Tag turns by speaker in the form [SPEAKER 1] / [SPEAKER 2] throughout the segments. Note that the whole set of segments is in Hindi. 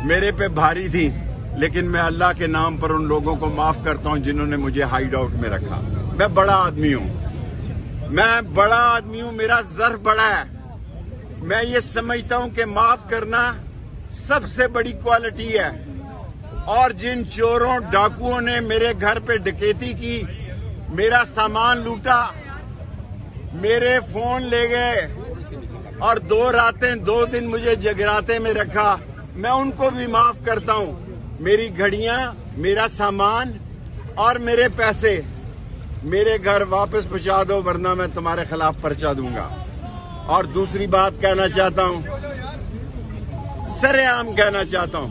[SPEAKER 1] मेरे पे भारी थी, लेकिन मैं अल्लाह के नाम पर उन लोगों को माफ करता हूं जिन्होंने मुझे हाइड आउट में रखा। मैं बड़ा आदमी हूं, मैं बड़ा आदमी हूं, मेरा ज़र्फ बड़ा है। मैं ये समझता हूं कि माफ करना सबसे बड़ी क्वालिटी है। और जिन चोरों डाकुओं ने मेरे घर पे डकैती की, मेरा सामान लूटा, मेरे फोन ले गए और 2 रातें 2 दिन मुझे जगराते में रखा, मैं उनको भी माफ करता हूं। मेरी घड़ियां, मेरा सामान और मेरे पैसे मेरे घर वापस पहुंचा दो, वरना मैं तुम्हारे खिलाफ पर्चा दूंगा। और दूसरी बात कहना चाहता हूं, सरेआम कहना चाहता हूं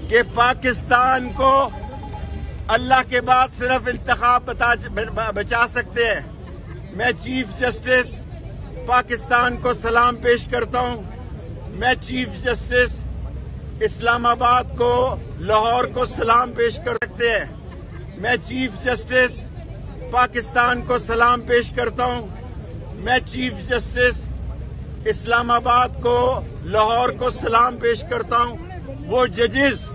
[SPEAKER 1] कि पाकिस्तान को अल्लाह के बाद सिर्फ इंतखाब बचा सकते हैं। मैं चीफ जस्टिस पाकिस्तान को सलाम पेश करता हूं। मैं चीफ जस्टिस इस्लामाबाद को, लाहौर को सलाम पेश कर सकते हैं। मैं चीफ जस्टिस पाकिस्तान को सलाम पेश करता हूं। मैं चीफ जस्टिस इस्लामाबाद को, लाहौर को सलाम पेश करता हूं। वो जजेस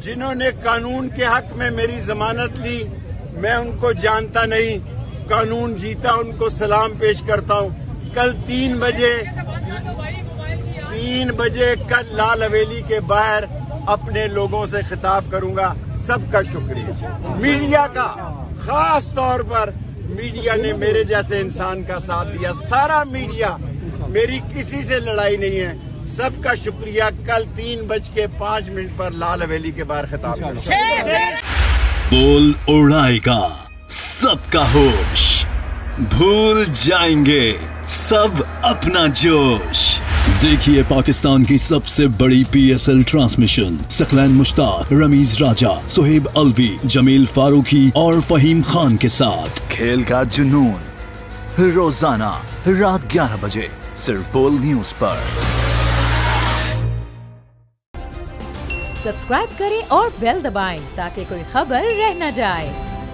[SPEAKER 1] जिन्होंने कानून के हक में मेरी जमानत ली, मैं उनको जानता नहीं, कानून जीता, उनको सलाम पेश करता हूं। कल 3 बजे कल लाल हवेली के बाहर अपने लोगों से खिताब करूंगा। सबका शुक्रिया, मीडिया का, खास तौर पर मीडिया ने मेरे जैसे इंसान का साथ दिया। सारा मीडिया, मेरी किसी से लड़ाई नहीं है, सबका शुक्रिया। कल 3:05 पर लाल हवेली के बाहर खिताब करूंगा।
[SPEAKER 2] बोल उड़ाएगा सबका होश, भूल जाएंगे सब अपना जोश। देखिए पाकिस्तान की सबसे बड़ी PSL ट्रांसमिशन सकलैन मुश्ताक, रमीज राजा, सुहेब अलवी, जमील फारूकी और फहीम खान के साथ
[SPEAKER 3] खेल का जुनून रोजाना रात 11 बजे सिर्फ बोल न्यूज पर।
[SPEAKER 4] सब्सक्राइब करें और बेल दबाएं ताकि कोई खबर रह न जाए।